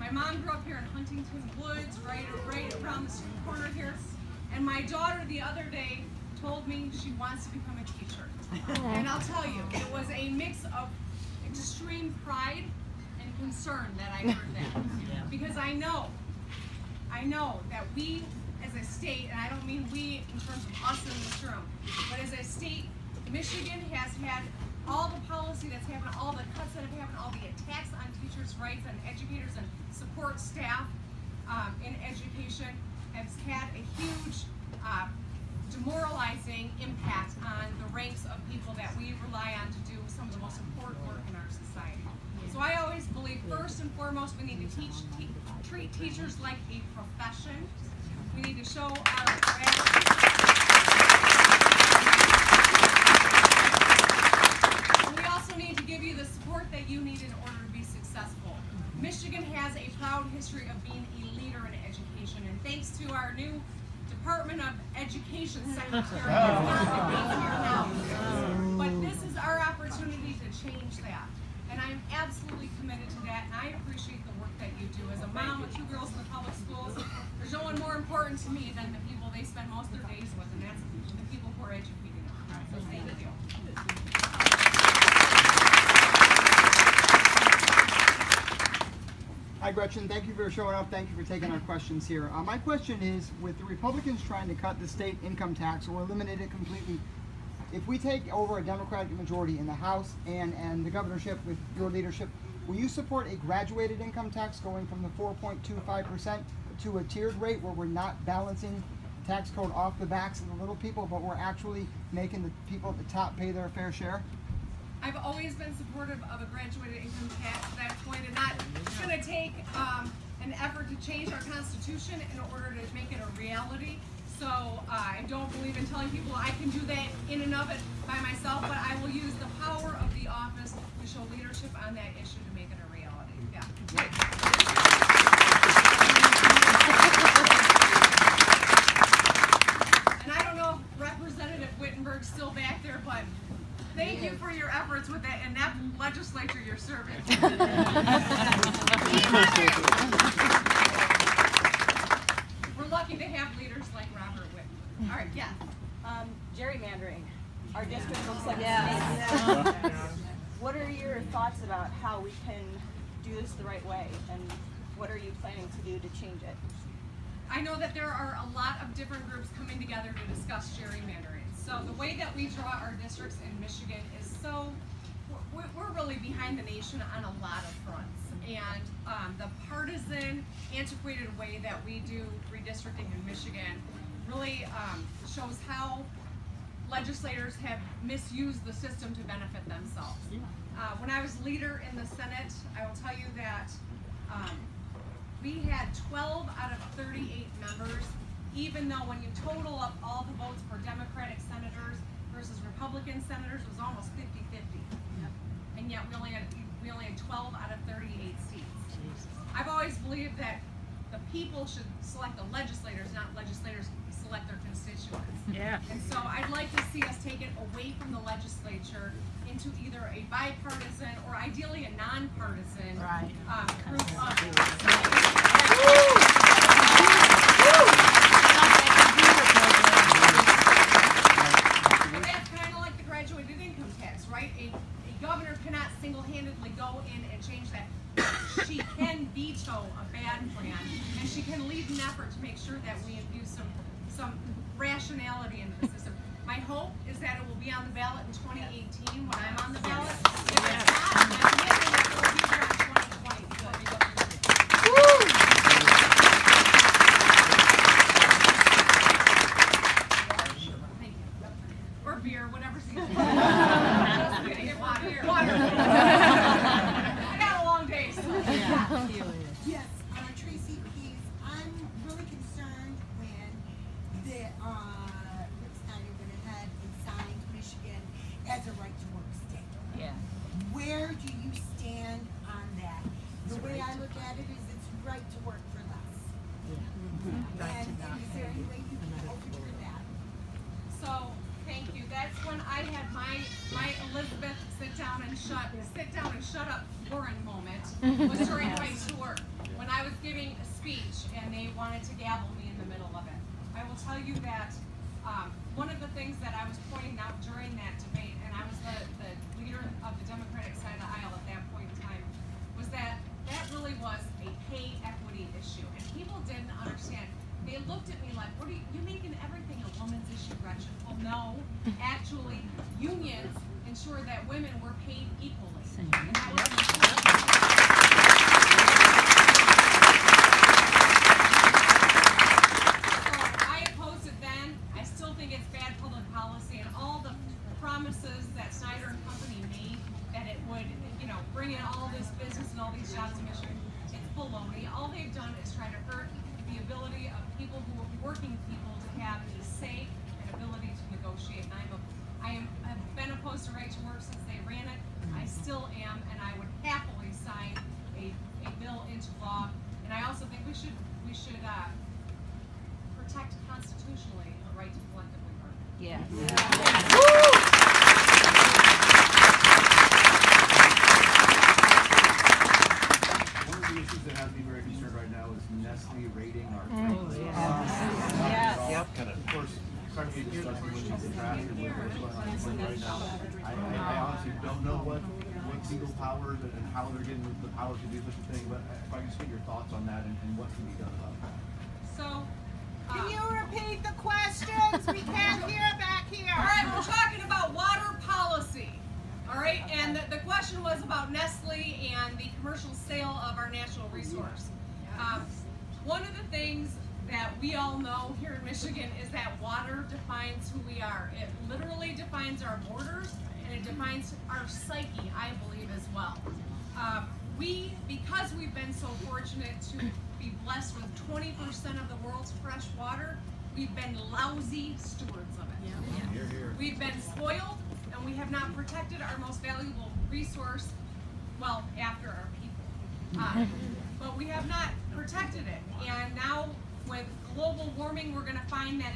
My mom grew up here in Huntington Woods, right around the street corner here. And my daughter the other day told me she wants to become a teacher. And I'll tell you, it was a mix of extreme pride and concern that I heard that. Because I know that we as a state, and I don't mean we in terms of us in this room, but as a state, Michigan has had all the policy that's happened, all the cuts that have happened, all the attacks on teachers' rights and educators and support staff in education has had a huge demoralizing impact on the ranks of people that we rely on to do some of the most important work in our society. So I always believe first and foremost we need to treat teachers like a profession. We need to show our gratitude. And we also need to give you the support that you need in order to be successful. Michigan has a proud history of being a leader in education, and thanks to our new Department of Education Secretary, but this is our opportunity to change that. And I'm absolutely committed to that, and I appreciate the work that you do. As a mom with 2 girls in the public schools, there's no one more important to me than the people they spend most of their days with, and that's the people who are educating them. So thank you. Hi Gretchen, thank you for showing up. Thank you for taking our questions here. My question is, with the Republicans trying to cut the state income tax or eliminate it completely, if we take over a Democratic majority in the House and the governorship with your leadership, will you support a graduated income tax going from the 4.25% to a tiered rate where we're not balancing tax code off the backs of the little people, but we're actually making the people at the top pay their fair share? I've always been supportive of a graduated income tax that's going to take an effort to change our Constitution in order to make it a reality. So I don't believe in telling people I can do that in and of it by myself, but I will use the power of the office to show leadership on that issue to make it a reality. Yeah. And I don't know if Representative Whitmer's still back there, but thank you for your efforts with that and that legislature you're serving. We're lucky to have leaders like Robert Whitmer. All right, yes. Gerrymandering. Our district looks like a snake. What are your thoughts about how we can do this the right way, and what are you planning to do to change it? I know that there are a lot of different groups coming together to discuss gerrymandering. So the way that we draw our districts in Michigan is we're really behind the nation on a lot of fronts. And the partisan, antiquated way that we do redistricting in Michigan really shows how legislators have misused the system to benefit themselves. When I was leader in the Senate, I will tell you that we had 12 out of 38 members, even though when you total up all the votes for Democratic senators versus Republican senators, it was almost 50-50. And yet we only had 12 out of 38 seats. I've always believed that the people should select the legislators, not legislators select their constituents. Yeah. And so I'd like to see us take it away from the legislature into either a bipartisan or ideally a nonpartisan group of governor cannot single-handedly go in and change that. She can veto a bad plan, and she can lead an effort to make sure that we infuse some rationality into the system. My hope is that it will be on the ballot in 2018 when I'm on the ballot. If it's not, I'm committing that it will be here in 2020. Thank you. Or beer, whatever's easy. Water. I got a long day, so. Yes, Tracy, please. I'm really concerned when Rick Snyder went ahead and signed Michigan as a right-to-work state. Yeah. Where do you stand on that? The way I look at it is it's right to work for less. And is there any way you can overturn that? So, thank you. That's when I had my Elizabeth sit down and shut up Warren moment was during my tour. When I wanted to gavel me in the middle of it. I will tell you that one of the things that I was pointing out during that debate, and I was the leader of the Democratic side of the aisle at that point in time, was that really was a pay equity issue. And people didn't understand. They looked at me like, what are you making everything a woman's issue, Gretchen? Well, no. Actually, unions ensure that women were paid equally. And that was it's bad public policy, and all the promises that Snyder and company made that it would, bring in all this business and all these jobs in Michigan, it's baloney. All they've done is try to hurt the ability of people who are working people to have a say and ability to negotiate. And I've been opposed to right to work since they ran it. I still am, and I would happily sign a bill into law. And I also think we should protect constitutionally the right to collectively bargain. Yeah. One of the issues that has me very concerned right now is Nestle rating our drinks. Yes. Of course, currently discussing when it's trash and what's going on right now. I honestly don't know what legal powers and how they're getting the power to do such a thing, but if I can just get your thoughts on that and what can be done about that. So, Can you repeat the questions? We can't hear back here. all right, we're talking about water policy. All right, and the question was about Nestle and the commercial sale of our natural resource. One of the things that we all know here in Michigan is that water defines who we are. It literally defines our borders, and it defines our psyche, I believe, as well. Because we've been so fortunate to be blessed with 20% of the world's fresh water, we've been lousy stewards of it. Here, here. We've been spoiled, and we have not protected our most valuable resource, well, after our people. But we have not protected it. And now with global warming, we're going to find that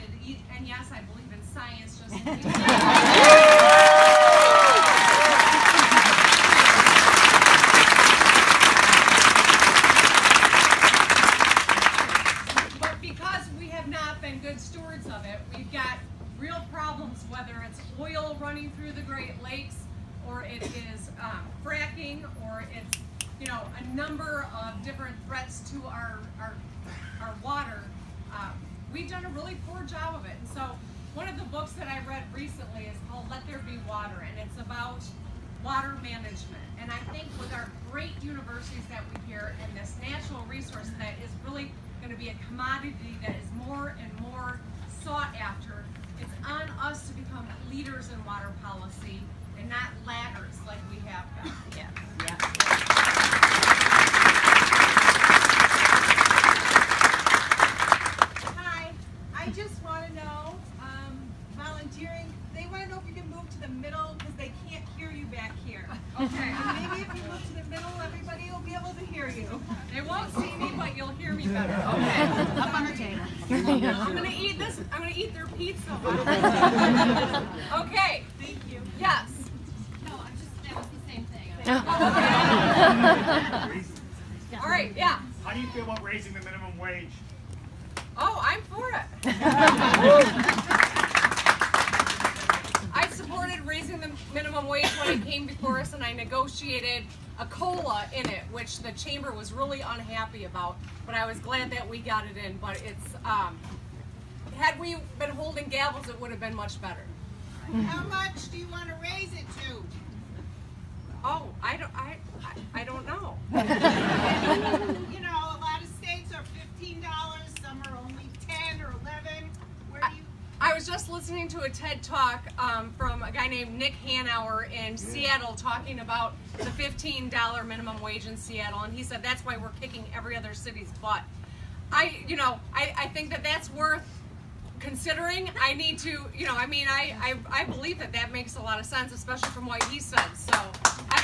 and yes, I believe in science, just but because we have not been good stewards of it, we've got real problems, whether it's oil running through the Great Lakes, or it is fracking, or it's a number of different threats to our water. We've done a really poor job of it. And so one of the books that I read recently is called Let There Be Water, and it's about water management. And I think with our great universities that we hear and this natural resource that is really going to be a commodity that is more and more sought after, it's on us to become leaders in water policy and not laggards like we have been. Hi, I just want to know, volunteering, they want to know if you can move to the middle because they can't hear you back here. Okay. And maybe if you move to the middle, everybody will be able to hear you. They won't see me, but you'll hear me better. Okay. Up on the table. I'm gonna eat this. I'm gonna eat their pizza. Okay. Thank you. Yes. That was the same thing. All right. Yeah. How do you feel about raising the minimum wage? Oh, I'm for it. I supported raising the minimum wage when it came before us, and I negotiated a COLA in it, which the chamber was really unhappy about. But I was glad that we got it in. But it's had we been holding gavels, it would have been much better. How much do you want to raise it to? Oh, I don't know. You know, a lot of states are $15, some are only 10 or 11. Where do you? I was just listening to a TED Talk from a guy named Nick Hanauer in Seattle talking about the $15 minimum wage in Seattle, and he said that's why we're kicking every other city's butt. I think that that's worth considering. I need to, I believe that makes a lot of sense, especially from what he said. So I